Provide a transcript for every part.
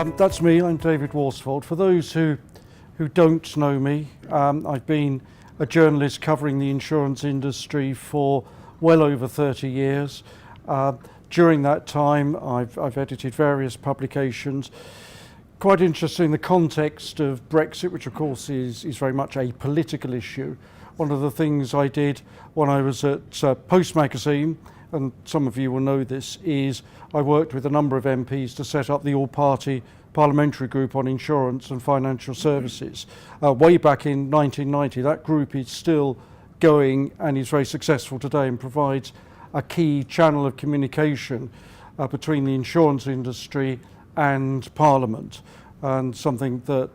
That's me. I'm David Worsfold. For those who don't know me, I've been a journalist covering the insurance industry for well over 30 years. During that time, I've edited various publications. Quite interesting, the context of Brexit, which of course is very much a political issue. One of the things I did when I was at Post magazine, and some of you will know this, is I worked with a number of MPs to set up the all-party parliamentary group on insurance and financial services. Way back in 1990, that group is still going and is very successful today and provides a key channel of communication between the insurance industry and Parliament, and something that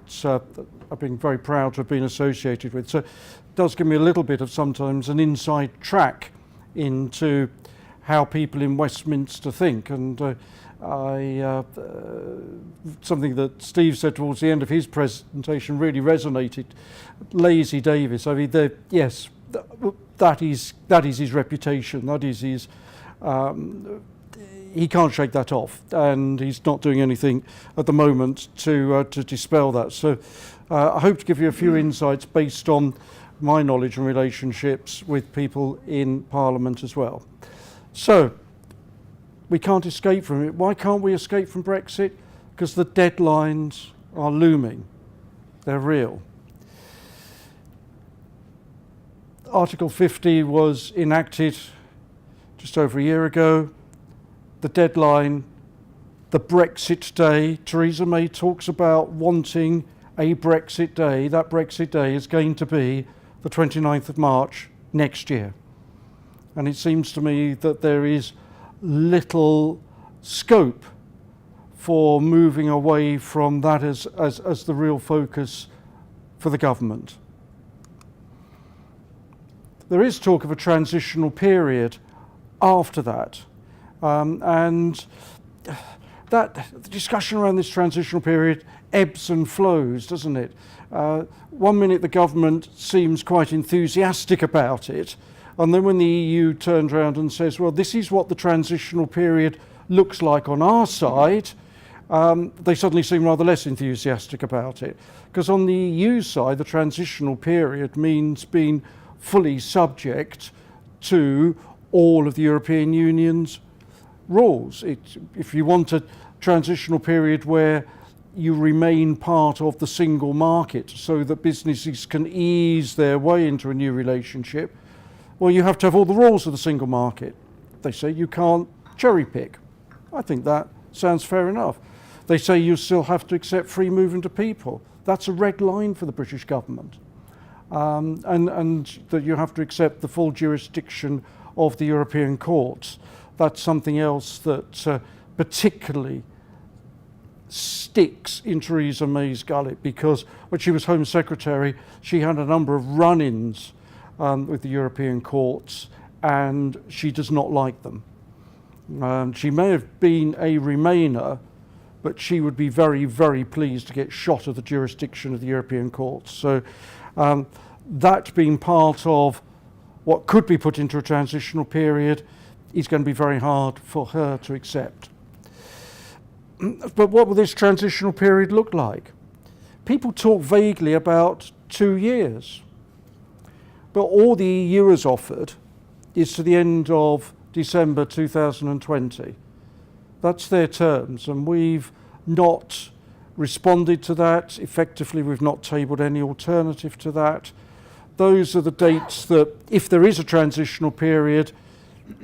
I've been very proud to have been associated with. So it does give me a little bit of sometimes an inside track into how people in Westminster think, and something that Steve said towards the end of his presentation really resonated. Lazy Davis. I mean, yes, that is his reputation. That is his. He can't shake that off, and he's not doing anything at the moment to dispel that. So I hope to give you a few insights based on my knowledge and relationships with people in Parliament as well. So we can't escape from it. Why can't we escape from Brexit? Because the deadlines are looming. They're real. Article 50 was enacted just over a year ago. The deadline, the Brexit day, Theresa May talks about wanting a Brexit day. That Brexit day is going to be the 29th of March next year. And it seems to me that there is little scope for moving away from that as the real focus for the government. There is talk of a transitional period after that. And that the discussion around this transitional period ebbs and flows, doesn't it? 1 minute the government seems quite enthusiastic about it, and then when the EU turns around and says, well, this is what the transitional period looks like on our side, they suddenly seem rather less enthusiastic about it. Because on the EU side, the transitional period means being fully subject to all of the European Union's rules. If you want a transitional period where you remain part of the single market so that businesses can ease their way into a new relationship, well, you have to have all the rules of the single market. They say you can't cherry pick. I think that sounds fair enough. They say you still have to accept free movement of people. That's a red line for the British government. And that you have to accept the full jurisdiction of the European courts. That's something else that particularly sticks in Theresa May's gullet, because when she was Home Secretary, she had a number of run-ins with the European courts, and she does not like them. She may have been a Remainer, but she would be very, very pleased to get shot of the jurisdiction of the European courts. So that being part of what could be put into a transitional period is going to be very hard for her to accept. But what will this transitional period look like? People talk vaguely about 2 years, but all the EU has offered is to the end of December 2020. That's their terms, and we've not responded to that. Effectively, we've not tabled any alternative to that. Those are the dates that, if there is a transitional period,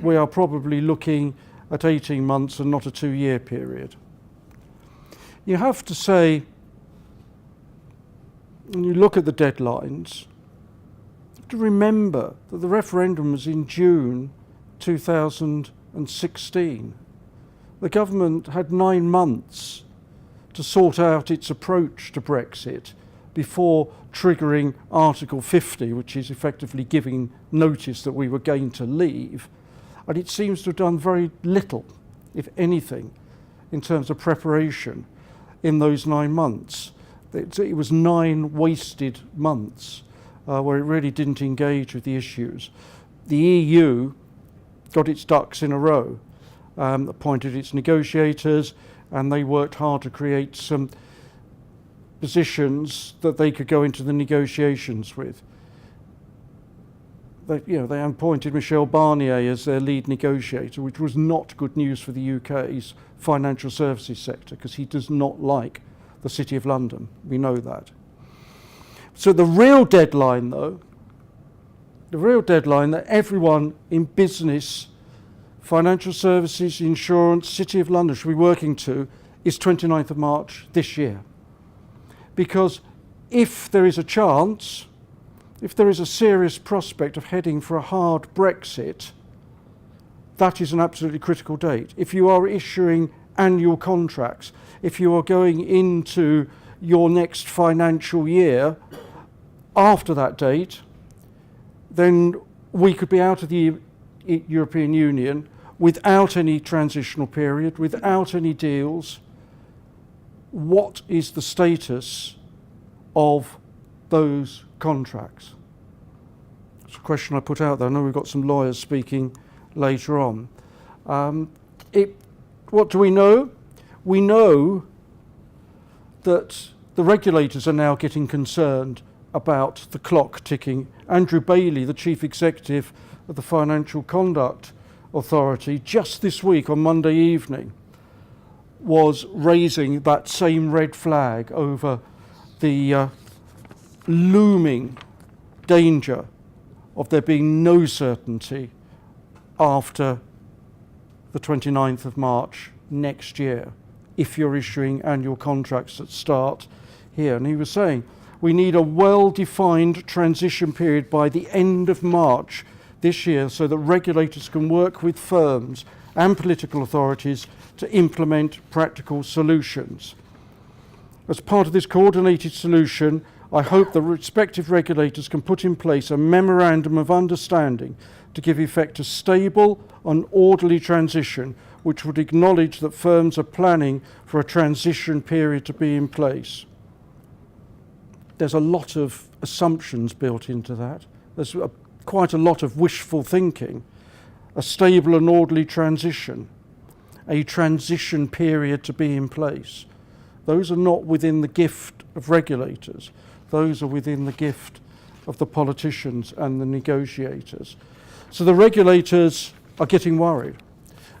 we are probably looking at 18 months and not a 2-year period. You have to say, when you look at the deadlines, you have to remember that the referendum was in June 2016. The government had 9 months to sort out its approach to Brexit before triggering Article 50, which is effectively giving notice that we were going to leave. And it seems to have done very little, if anything, in terms of preparation in those 9 months. It was 9 wasted months where it really didn't engage with the issues. The EU got its ducks in a row, appointed its negotiators, and they worked hard to create some positions that they could go into the negotiations with. They appointed Michel Barnier as their lead negotiator, which was not good news for the UK's financial services sector, because he does not like the City of London. We know that. So the real deadline, though, that everyone in business, financial services, insurance, City of London should be working to, is 29th of March this year. Because if there is a chance, if there is a serious prospect of heading for a hard Brexit, that is an absolutely critical date. If you are issuing annual contracts, if you are going into your next financial year after that date, then we could be out of the European Union without any transitional period, without any deals. What is the status of those contracts? It's a question I put out there. I know we've got some lawyers speaking later on. What do we know? We know that the regulators are now getting concerned about the clock ticking. Andrew Bailey, the chief executive of the Financial Conduct Authority, just this week on Monday evening, was raising that same red flag over the looming danger of there being no certainty after the 29th of March next year, if you're issuing annual contracts that start here. And he was saying, we need a well-defined transition period by the end of March this year so that regulators can work with firms and political authorities to implement practical solutions. As part of this coordinated solution, I hope the respective regulators can put in place a memorandum of understanding to give effect to stable and orderly transition, which would acknowledge that firms are planning for a transition period to be in place. There's a lot of assumptions built into that. There's quite a lot of wishful thinking. A stable and orderly transition, a transition period to be in place. Those are not within the gift of regulators. Those are within the gift of the politicians and the negotiators. So the regulators are getting worried.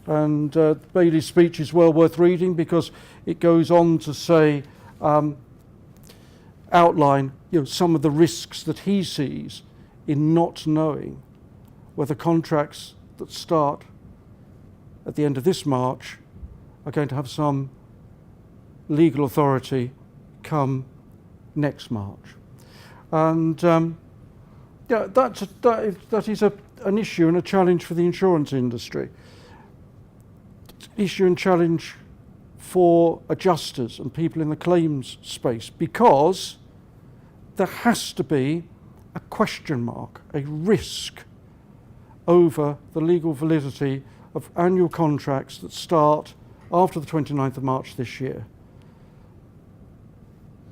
And Bailey's speech is well worth reading because it goes on to say, outline some of the risks that he sees in not knowing whether contracts that start at the end of this March are going to have some legal authority come next March. And that is an issue and a challenge for the insurance industry. Issue and challenge for adjusters and people in the claims space, because there has to be a question mark, a risk over the legal validity of annual contracts that start after the 29th of March this year.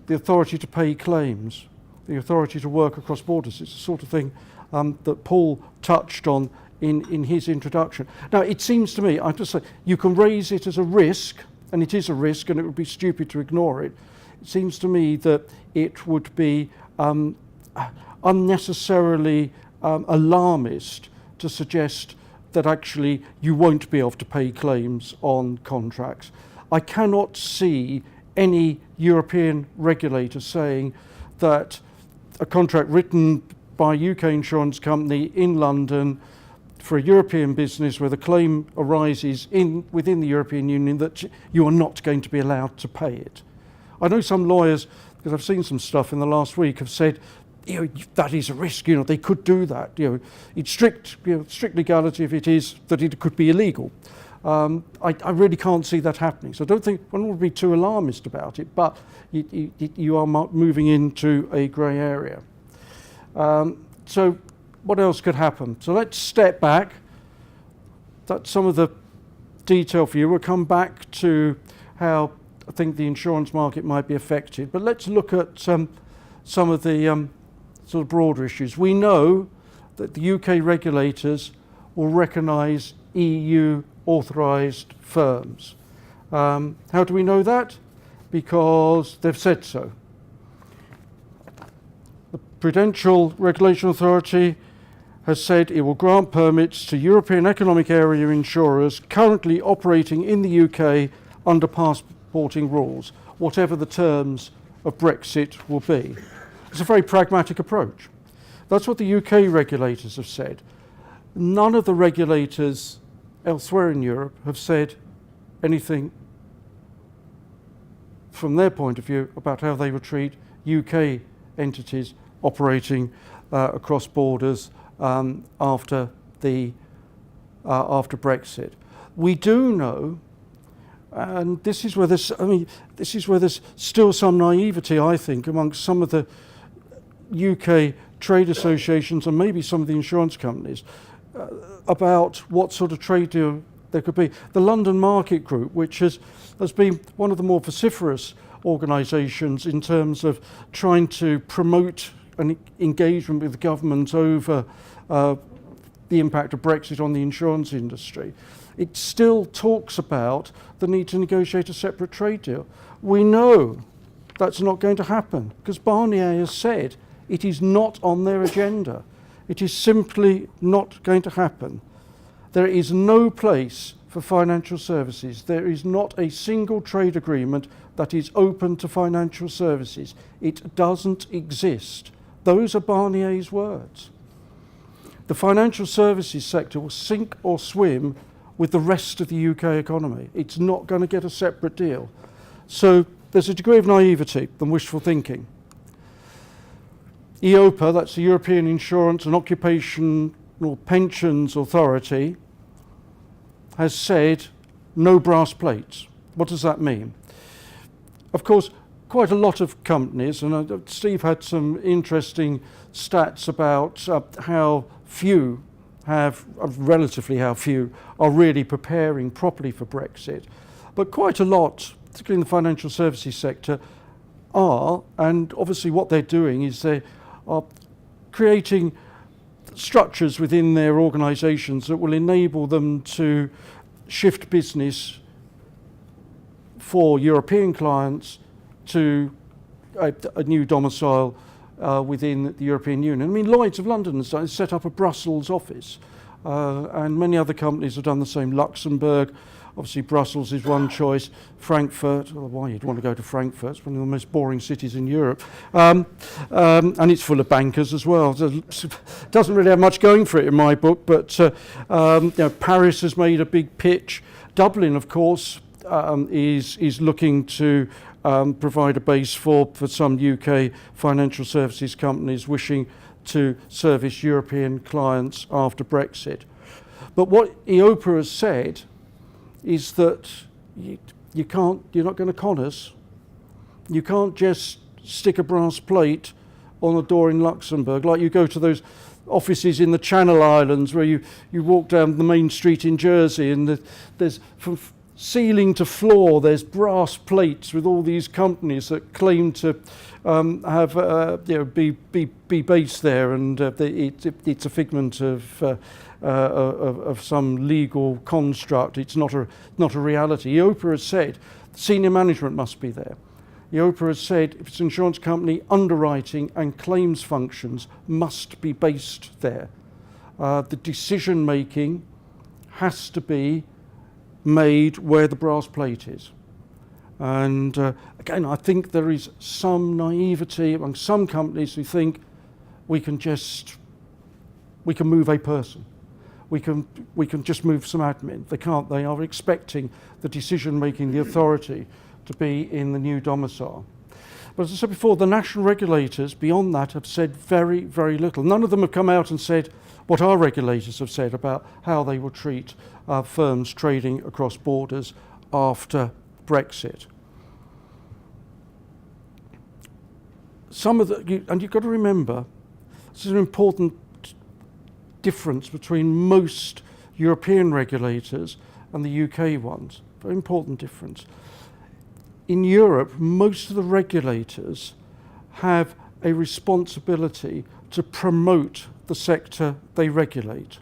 The authority to pay claims, the authority to work across borders, it's the sort of thing that Paul touched on in his introduction. Now, it seems to me, I have to say, you can raise it as a risk, and it is a risk, and it would be stupid to ignore it. It seems to me that it would be unnecessarily alarmist to suggest that actually you won't be able to pay claims on contracts. I cannot see any European regulator saying that a contract written by a UK insurance company in London for a European business where the claim arises within the European Union, that you are not going to be allowed to pay it. I know some lawyers, because I've seen some stuff in the last week, have said, that is a risk, they could do that. It's strict legality if it is that it could be illegal. I really can't see that happening. So I don't think one would be too alarmist about it, but you are moving into a grey area. So what else could happen? So let's step back. That's some of the detail for you. We'll come back to how I think the insurance market might be affected, but let's look at some of the sort of broader issues. We know that the UK regulators will recognise EU authorised firms. How do we know that? Because they've said so. The Prudential Regulation Authority has said it will grant permits to European Economic Area insurers currently operating in the UK under passporting rules, whatever the terms of Brexit will be. It's a very pragmatic approach. That's what the UK regulators have said. None of the regulators elsewhere in Europe have said anything from their point of view about how they would treat UK entities operating across borders after Brexit. We do know, and this is where there's still some naivety, I think, amongst some of the UK trade associations and maybe some of the insurance companies about what sort of trade deal there could be. The London Market Group, which has been one of the more vociferous organisations in terms of trying to promote an engagement with the government over the impact of Brexit on the insurance industry, it still talks about the need to negotiate a separate trade deal. We know that's not going to happen because Barnier has said it is not on their agenda. It is simply not going to happen. There is no place for financial services. There is not a single trade agreement that is open to financial services. It doesn't exist. Those are Barnier's words. The financial services sector will sink or swim with the rest of the UK economy. It's not going to get a separate deal. So there's a degree of naivety and wishful thinking. EIOPA, that's the European Insurance and Occupational Pensions Authority, has said no brass plates. What does that mean? Of course, quite a lot of companies, and Steve had some interesting stats about how few are really preparing properly for Brexit. But quite a lot, particularly in the financial services sector, are, and obviously what they're doing is they are creating structures within their organisations that will enable them to shift business for European clients to a new domicile within the European Union. I mean, Lloyd's of London has set up a Brussels office, and many other companies have done the same. Luxembourg, obviously Brussels is one choice. Frankfurt, why you'd want to go to Frankfurt, it's one of the most boring cities in Europe. And it's full of bankers as well. It doesn't really have much going for it in my book, but Paris has made a big pitch. Dublin, of course, is looking to provide a base for some UK financial services companies wishing to service European clients after Brexit. But what EIOPA has said is that you're not going to con us. You can't just stick a brass plate on a door in Luxembourg, like you go to those offices in the Channel Islands where you walk down the main street in Jersey and there's from ceiling to floor there's brass plates with all these companies that claim to be based there, and it's a figment of some legal construct. It's not a reality. EIOPA has said senior management must be there. EIOPA has said if it's an insurance company, underwriting and claims functions must be based there. The decision making has to be made where the brass plate is. And again, I think there is some naivety among some companies who think we can move a person. We can just move some admin. They can't. They are expecting the decision-making, the authority to be in the new domicile. But as I said before, the national regulators beyond that have said very, very little. None of them have come out and said what our regulators have said about how they will treat firms trading across borders after Brexit. And you've got to remember, this is an important difference between most European regulators and the UK ones. Very important difference. In Europe, most of the regulators have a responsibility to promote the sector they regulate.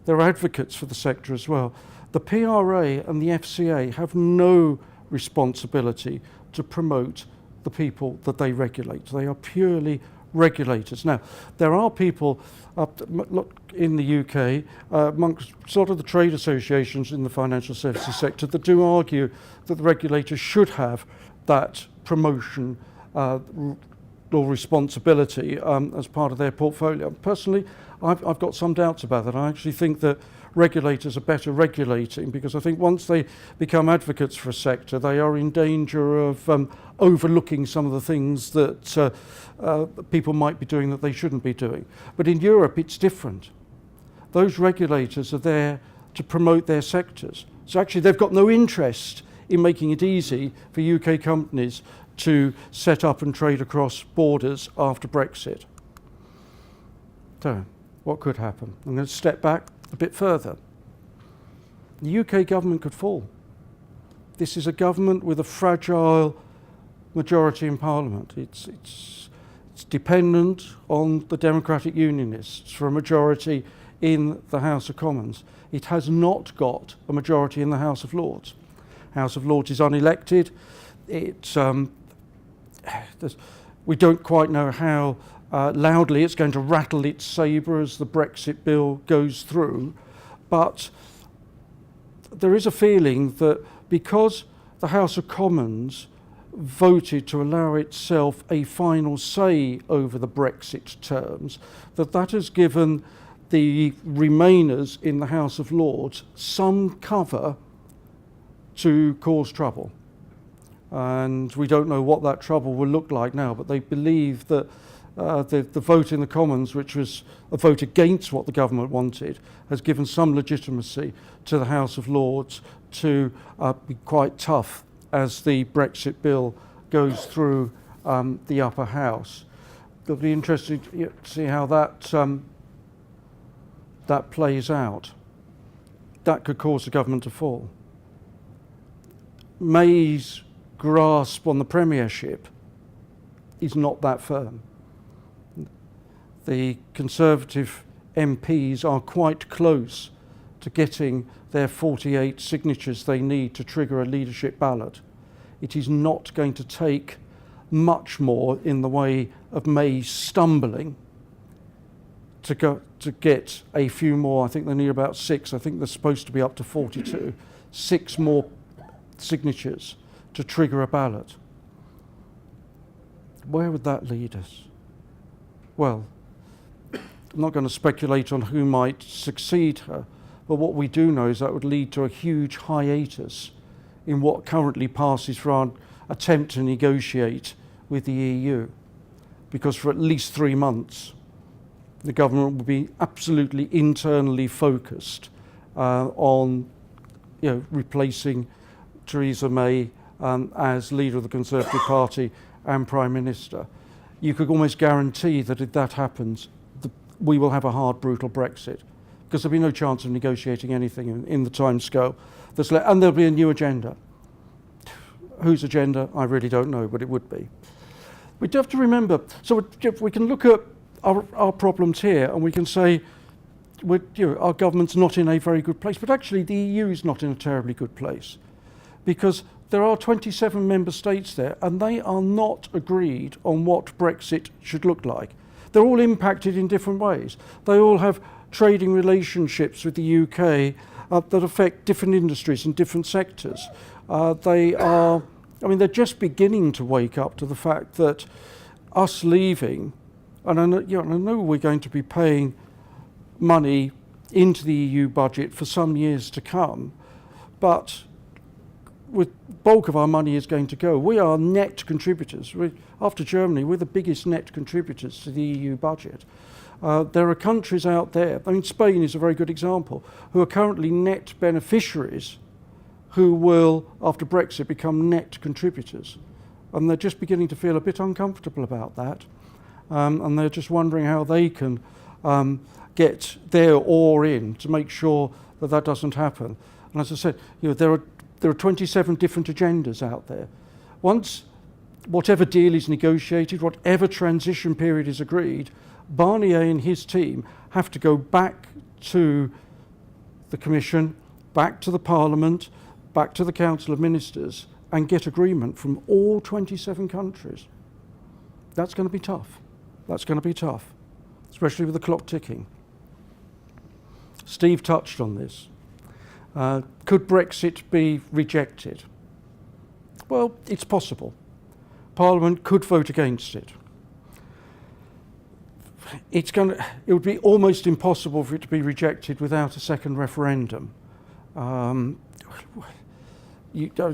they're advocates for the sector as well. The PRA and the FCA have no responsibility to promote the people that they regulate. They are purely regulators. Now, there are people look in the UK, amongst sort of the trade associations in the financial services sector, that do argue that the regulators should have that promotion or responsibility as part of their portfolio. Personally, I've got some doubts about that. I actually think that regulators are better regulating, because I think once they become advocates for a sector, they are in danger of overlooking some of the things that people might be doing that they shouldn't be doing. But in Europe, it's different. Those regulators are there to promote their sectors. So actually, they've got no interest in making it easy for UK companies to set up and trade across borders after Brexit. So, what could happen? I'm going to step back a bit further. The UK government could fall. This is a government with a fragile majority in Parliament. It's dependent on the Democratic Unionists for a majority in the House of Commons. It has not got a majority in the House of Lords. House of Lords is unelected. We don't quite know how loudly it's going to rattle its sabre as the Brexit bill goes through, but there is a feeling that because the House of Commons voted to allow itself a final say over the Brexit terms, that has given the Remainers in the House of Lords some cover to cause trouble. And we don't know what that trouble will look like now, but they believe that the vote in the Commons, which was a vote against what the government wanted, has given some legitimacy to the House of Lords to be quite tough as the Brexit bill goes through the upper house. It'll be interesting to see how that plays out. That could cause the government to fall. May's grasp on the premiership is not that firm. The Conservative MPs are quite close to getting their 48 signatures they need to trigger a leadership ballot. It is not going to take much more in the way of May stumbling to get a few more. I think they need about 6. I think they're supposed to be up to 42. 6 more signatures to trigger a ballot. Where would that lead us? Well, I'm not going to speculate on who might succeed her, but what we do know is that would lead to a huge hiatus in what currently passes for our attempt to negotiate with the EU, because for at least 3 months the government will be absolutely internally focused on replacing Theresa May as leader of the Conservative Party and Prime Minister. You could almost guarantee that if that happens, we will have a hard, brutal Brexit, because there'll be no chance of negotiating anything in the time scale. And there'll be a new agenda. Whose agenda, I really don't know, but it would be. We do have to remember, so we can look at our problems here and we can say our government's not in a very good place, but actually the EU is not in a terribly good place, because there are 27 member states there and they are not agreed on what Brexit should look like. They're all impacted in different ways. They all have trading relationships with the UK that affect different industries and different sectors. They're just beginning to wake up to the fact that us leaving, and I know we're going to be paying money into the EU budget for some years to come, but the bulk of our money is going to go. We are net contributors. After Germany, we're the biggest net contributors to the EU budget. There are countries out there, Spain is a very good example, who are currently net beneficiaries who will, after Brexit, become net contributors. And they're just beginning to feel a bit uncomfortable about that. And they're just wondering how they can get their oar in to make sure that that doesn't happen. And as I said, there are 27 different agendas out there. Once whatever deal is negotiated, whatever transition period is agreed, Barnier and his team have to go back to the Commission, back to the Parliament, back to the Council of Ministers, and get agreement from all 27 countries. That's going to be tough. That's going to be tough, especially with the clock ticking. Steve touched on this. Could Brexit be rejected? Well, it's possible. Parliament could vote against it. It would be almost impossible for it to be rejected without a second referendum.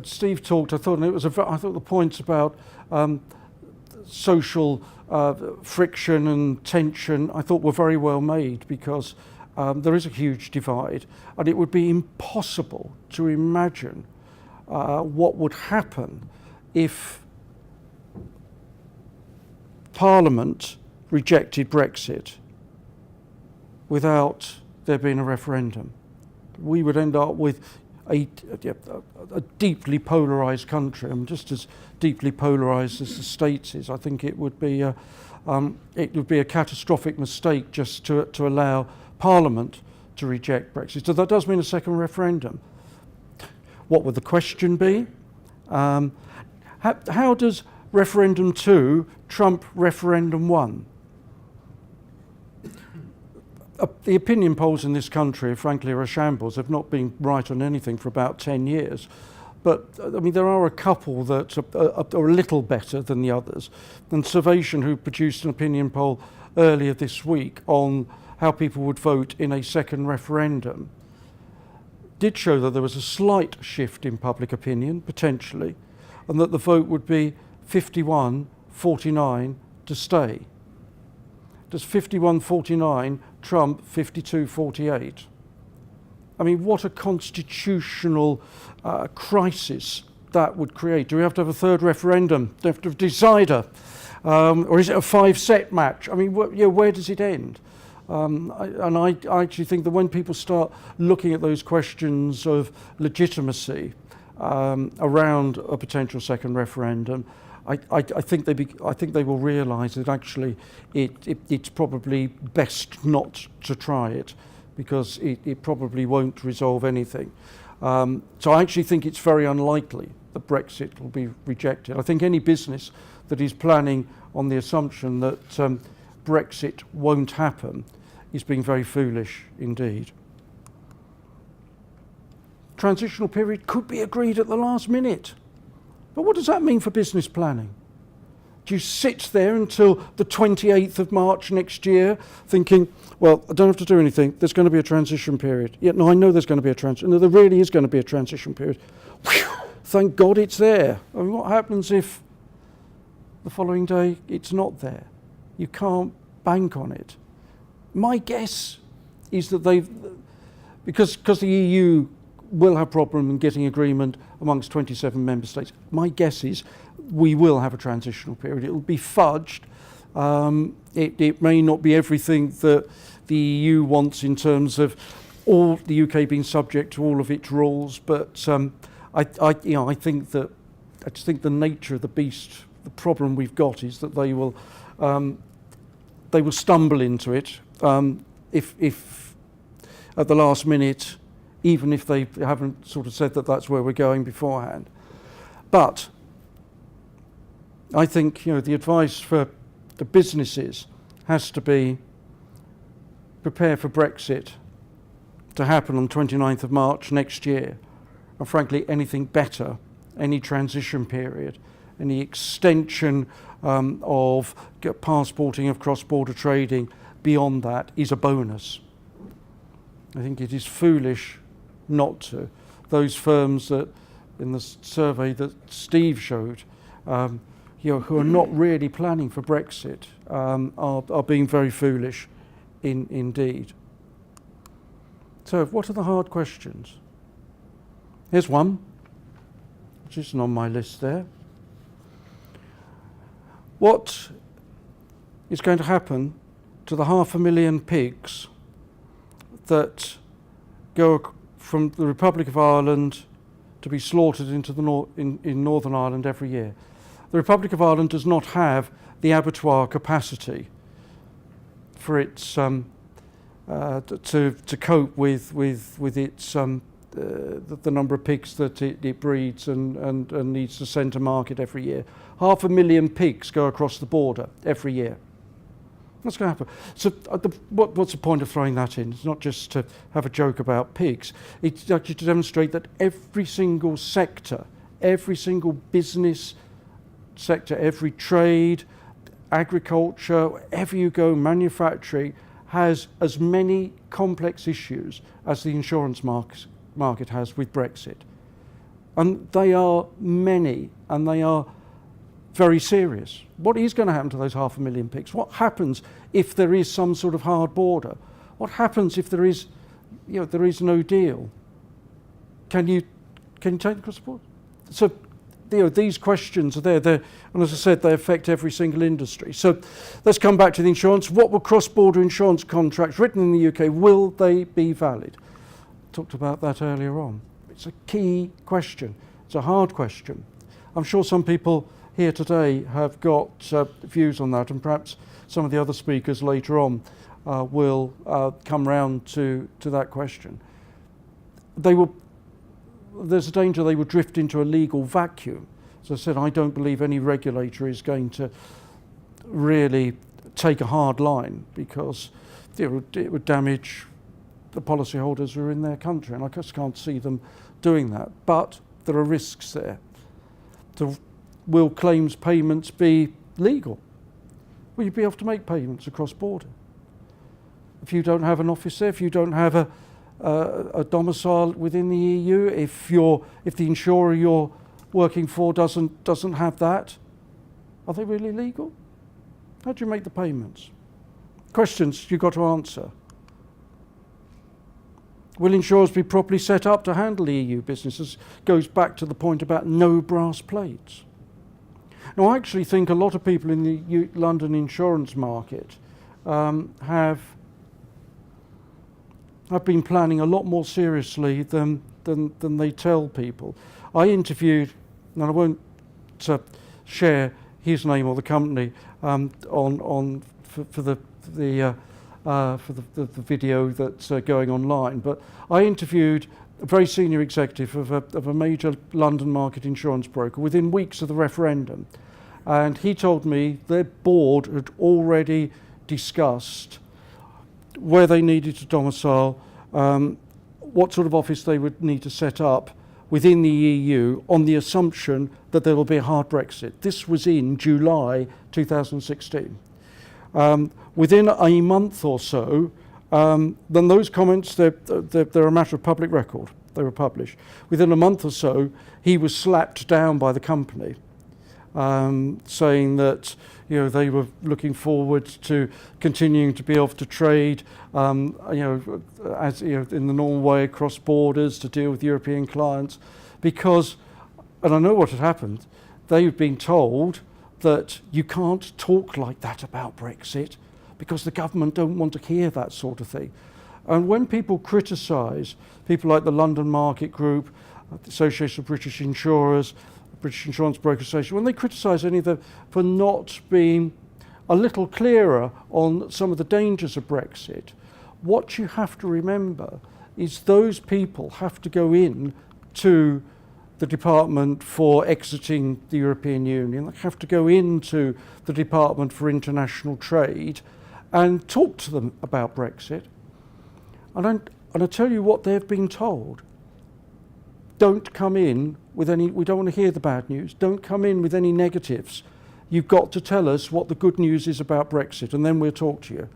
Steve talked. I thought the points about social friction and tension I thought were very well made, because there is a huge divide, and it would be impossible to imagine what would happen if Parliament rejected Brexit without there being a referendum. We would end up with a deeply polarised country, and just as deeply polarised as the States is. I think it would be a catastrophic mistake just to allow Parliament to reject Brexit. So that does mean a second referendum. What would the question be? How does referendum 2 trump referendum 1? The opinion polls in this country, frankly, are a shambles. They've not been right on anything for about 10 years. But, I mean, there are a couple that are a little better than the others. And Survation, who produced an opinion poll earlier this week on how people would vote in a second referendum, did show that there was a slight shift in public opinion, potentially, and that the vote would be 51-49 to stay. Does 51-49 trump 52-48? I mean, what a constitutional crisis that would create. Do we have to have a third referendum? Do we have to have a decider? Or is it a 5-set match? I mean, where does it end? I actually think that when people start looking at those questions of legitimacy around a potential second referendum, I think they will realise that actually it's probably best not to try it, because it probably won't resolve anything. So I actually think it's very unlikely that Brexit will be rejected. I think any business that is planning on the assumption that Brexit won't happen is being very foolish indeed. Transitional period could be agreed at the last minute. But what does that mean for business planning? Do you sit there until the 28th of March next year thinking, well, I don't have to do anything, there's going to be a transition period. Yeah, no, I know there's going to be a transition. No, there really is going to be a transition period. Whew, thank God it's there. I mean, what happens if the following day it's not there? You can't bank on it. My guess is that because the EU will have problem in getting agreement amongst 27 member states. My guess is we will have a transitional period. It will be fudged. It may not be everything that the EU wants in terms of all the UK being subject to all of its rules, but I think that I just think the nature of the beast, the problem we've got is that they will stumble into it if at the last minute, even if they haven't sort of said that that's where we're going beforehand. But I think the advice for the businesses has to be prepare for Brexit to happen on 29th of March next year, and frankly anything better, any transition period, any extension of passporting of cross-border trading beyond that is a bonus. I think it is foolish not to. Those firms that, in the survey that Steve showed, who are not really planning for Brexit, are being very foolish indeed. So what are the hard questions? Here's one, which isn't on my list there. What is going to happen to the 500,000 pigs that go from the Republic of Ireland to be slaughtered into the in Northern Ireland every year? The Republic of Ireland does not have the abattoir capacity for its to cope with its the number of pigs that it breeds and needs to send to market every year. 500,000 pigs go across the border every year. What's going to happen? So what's the point of throwing that in? It's not just to have a joke about pigs. It's actually to demonstrate that every single sector, every single business sector, every trade, agriculture, wherever you go, manufacturing, has as many complex issues as the insurance market has with Brexit. And they are many, and they are very serious. What is going to happen to those 500,000 pigs? What happens if there is some sort of hard border? What happens if there is no deal? Can you take it across the border? So these questions are there, and as I said, they affect every single industry. So let's come back to the insurance. What will cross-border insurance contracts written in the UK, will they be valid? Talked about that earlier on. It's a key question. It's a hard question. I'm sure some people here today have got views on that, and perhaps some of the other speakers later on will come round to that question. There's a danger they will drift into a legal vacuum. As I said, I don't believe any regulator is going to really take a hard line, because it would damage the policyholders who are in their country, and I just can't see them doing that. But there are risks there. So will claims payments be legal? Will you be able to make payments across border? If you don't have an office there, if you don't have a domicile within the EU, if the insurer you're working for doesn't have that, are they really legal? How do you make the payments? Questions you've got to answer. Will insurers be properly set up to handle the EU businesses? Goes back to the point about no brass plates. Now, I actually think a lot of people in the London insurance market have been planning a lot more seriously than they tell people. I interviewed, and I won't share his name or the company for the video that's going online, but I interviewed a very senior executive of a major London market insurance broker within weeks of the referendum, and he told me their board had already discussed where they needed to domicile, what sort of office they would need to set up within the EU on the assumption that there will be a hard Brexit. This was in July 2016. Within a month or so, then those comments, they're a matter of public record. They were published. Within a month or so, he was slapped down by the company, saying that they were looking forward to continuing to be able to trade, as in the normal way across borders to deal with European clients, because, and I know what had happened, they've been told that you can't talk like that about Brexit because the government don't want to hear that sort of thing. And when people criticise, people like the London Market Group, the Association of British Insurers, British Insurance Brokers Association, when they criticise any of them for not being a little clearer on some of the dangers of Brexit, what you have to remember is those people have to go in to the Department for Exiting the European Union, they have to go into the Department for International Trade and talk to them about Brexit. And I tell you what they've been told. Don't come in with any, we don't want to hear the bad news, don't come in with any negatives. You've got to tell us what the good news is about Brexit, and then we'll talk to you.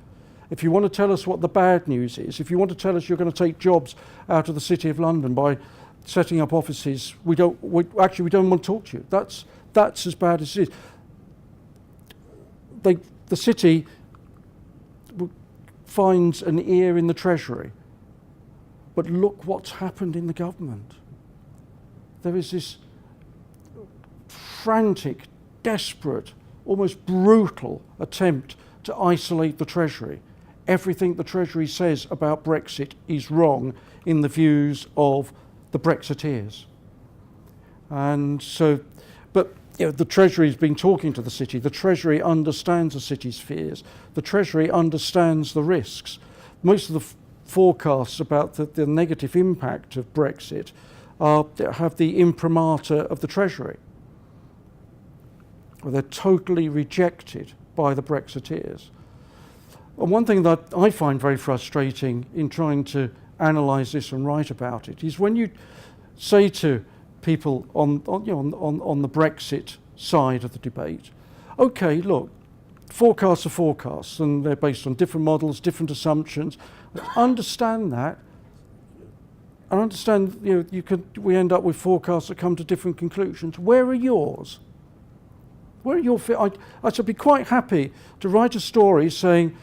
If you want to tell us what the bad news is, if you want to tell us you're going to take jobs out of the City of London by setting up offices, we don't want to talk to you. That's as bad as it is. The city finds an ear in the Treasury, but look what's happened in the government. There is this frantic, desperate, almost brutal attempt to isolate the Treasury. Everything the Treasury says about Brexit is wrong in the views of the Brexiteers. And so, but the Treasury's been talking to the city. The Treasury understands the city's fears. The Treasury understands the risks. most of the forecasts about the negative impact of Brexit have the imprimatur of the Treasury. They're totally rejected by the Brexiteers. And one thing that I find very frustrating in trying to analyse this and write about it is when you say to people on the Brexit side of the debate, okay, look, forecasts are forecasts and they're based on different models, different assumptions. I understand that. I understand we end up with forecasts that come to different conclusions. Where are yours? Where are your? I should be quite happy to write a story saying,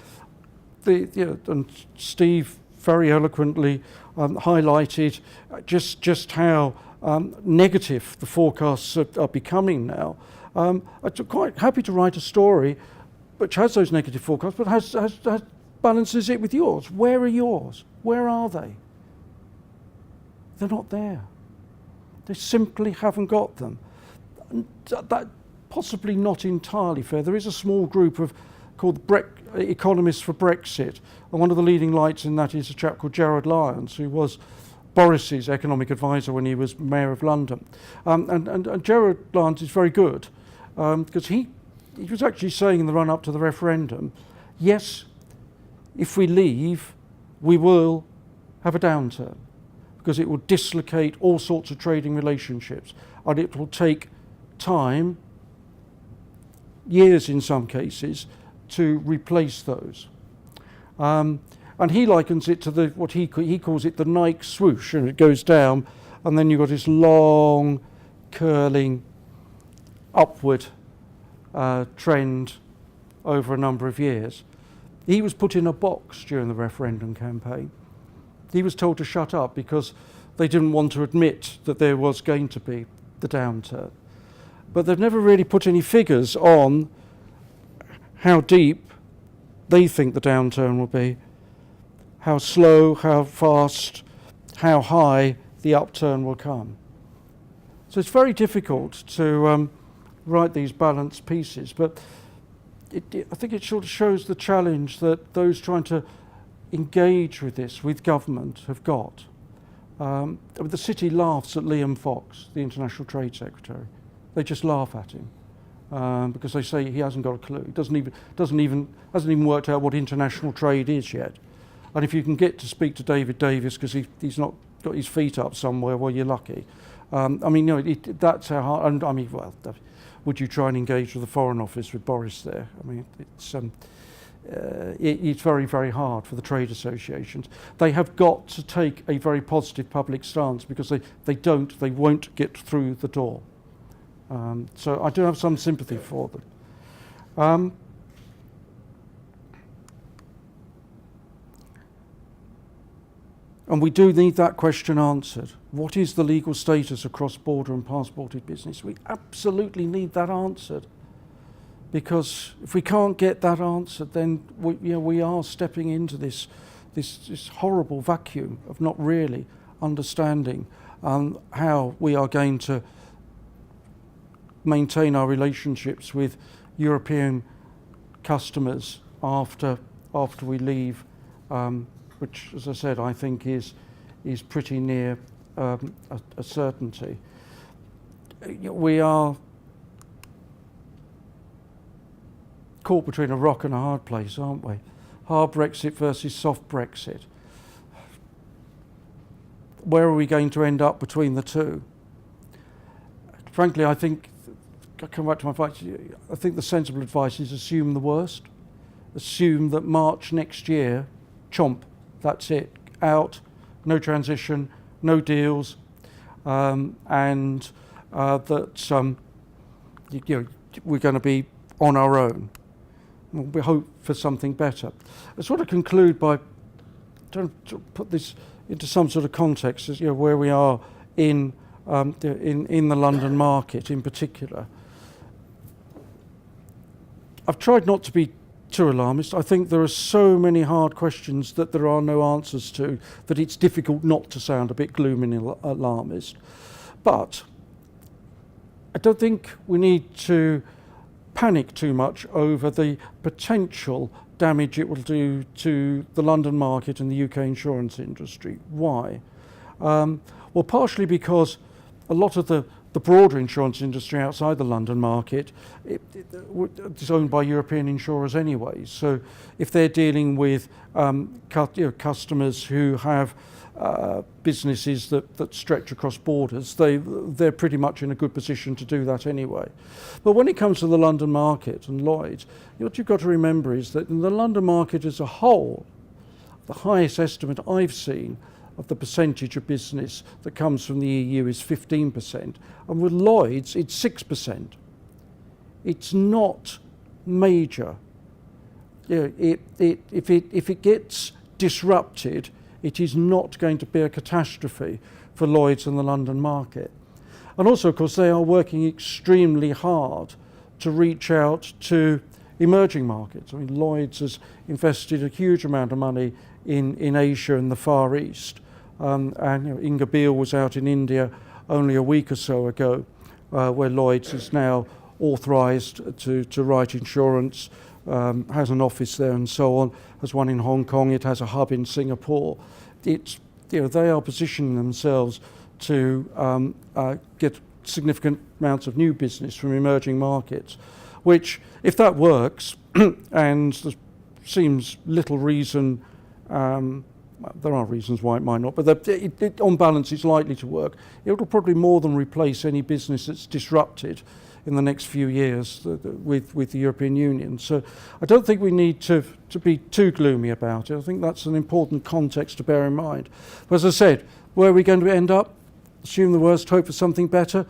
and Steve very eloquently highlighted just how negative the forecasts are becoming now. I'm quite happy to write a story which has those negative forecasts, but has balances it with yours. Where are yours? Where are they? They're not there. They simply haven't got them. That possibly not entirely fair. There is a small group called Economists for Brexit, and one of the leading lights in that is a chap called Gerard Lyons, who was Boris's economic advisor when he was Mayor of London. And Gerard Lyons is very good, because he was actually saying in the run-up to the referendum, yes, if we leave, we will have a downturn, because it will dislocate all sorts of trading relationships, and it will take time, years in some cases, to replace those. And he likens it to what he calls it the Nike swoosh, and it goes down, and then you've got this long, curling, upward trend over a number of years. He was put in a box during the referendum campaign. He was told to shut up because they didn't want to admit that there was going to be the downturn. But they've never really put any figures on how deep they think the downturn will be, how slow, how fast, how high the upturn will come. So it's very difficult to write these balanced pieces, but I think it sort of shows the challenge that those trying to engage with this, with government, have got. The city laughs at Liam Fox, the International Trade Secretary. They just laugh at him because they say he hasn't got a clue. He hasn't even worked out what international trade is yet. And if you can get to speak to David Davis because he's not got his feet up somewhere, well, you're lucky. That's how hard. And would you try and engage with the Foreign Office with Boris there? I mean, it's very, very hard for the trade associations. They have got to take a very positive public stance because they won't get through the door. So I do have some sympathy for them. And we do need that question answered. What is the legal status of cross-border and passported business? We absolutely need that answered. Because if we can't get that answered, then we are stepping into this horrible vacuum of not really understanding how we are going to maintain our relationships with European customers after we leave, which, as I said, I think is pretty near a certainty. We are caught between a rock and a hard place, aren't we? Hard Brexit versus soft Brexit. Where are we going to end up between the two? Frankly, I think, I come back to my advice, I think the sensible advice is assume the worst. Assume that March next year, chomp, that's it, out, no transition, no deals, and that we're going to be on our own. We hope for something better. I sort of conclude by trying to put this into some sort of context, as where we are in the London market in particular. I've tried not to be too alarmist. I think there are so many hard questions that there are no answers to that it's difficult not to sound a bit gloomy and alarmist. But I don't think we need to panic too much over the potential damage it will do to the London market and the UK insurance industry. Why? Well, partially because a lot of the broader insurance industry outside the London market is owned by European insurers anyway. So if they're dealing with customers who have businesses that stretch across borders, they're pretty much in a good position to do that anyway. But when it comes to the London market and Lloyd's, what you've got to remember is that in the London market as a whole, the highest estimate I've seen of the percentage of business that comes from the EU is 15%, and with Lloyd's it's 6%. It's not major. If it gets disrupted, it is not going to be a catastrophe for Lloyd's and the London market. And also, of course, they are working extremely hard to reach out to emerging markets. I mean, Lloyd's has invested a huge amount of money in Asia and the Far East. And Inga Beale was out in India only a week or so ago, where Lloyd's is now authorised to write insurance, has an office there and so on, has one in Hong Kong, it has a hub in Singapore. They are positioning themselves to get significant amounts of new business from emerging markets, which, if that works, and there seems little reason, there are reasons why it might not, but on balance it's likely to work. It will probably more than replace any business that's disrupted in the next few years with the European Union. So I don't think we need to be too gloomy about it. I think that's an important context to bear in mind. But as I said, where are we going to end up? Assume the worst, hope for something better.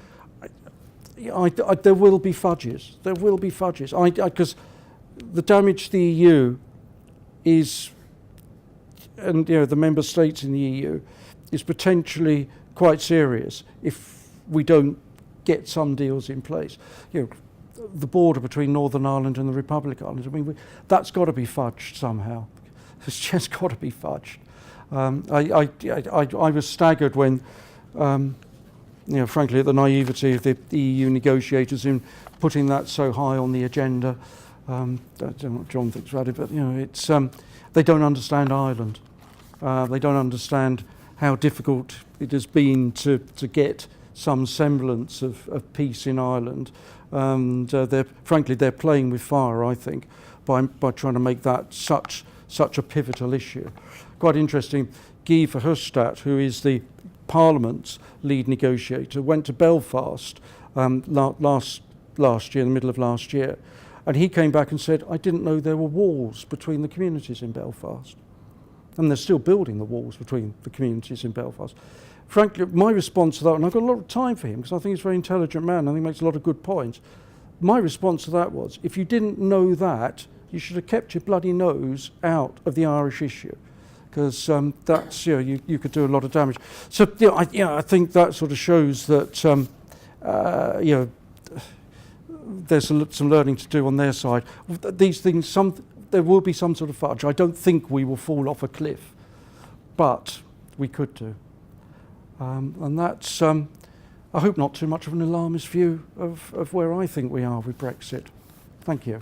There will be fudges. There will be fudges. Because the damage to the EU is, and the member states in the EU, is potentially quite serious if we don't get some deals in place. The border between Northern Ireland and the Republic of Ireland, I mean, that's got to be fudged somehow. It's just got to be fudged. I was staggered when, frankly, at the naivety of the EU negotiators in putting that so high on the agenda. I don't know what John thinks about it, but it's they don't understand Ireland. They don't understand how difficult it has been to get some semblance of peace in Ireland. And they're playing with fire, I think, by trying to make that such a pivotal issue. Quite interesting, Guy Verhofstadt, who is the Parliament's lead negotiator, went to Belfast last year, in the middle of last year, and he came back and said, I didn't know there were walls between the communities in Belfast. And they're still building the walls between the communities in Belfast. Frankly, my response to that, and I've got a lot of time for him because I think he's a very intelligent man, I think he makes a lot of good points. My response to that was, if you didn't know that, you should have kept your bloody nose out of the Irish issue, because that's, you could do a lot of damage. So I think that sort of shows that there's some learning to do on their side. These things, there will be some sort of fudge. I don't think we will fall off a cliff, but we could do. And that's, I hope, not too much of an alarmist view of where I think we are with Brexit. Thank you.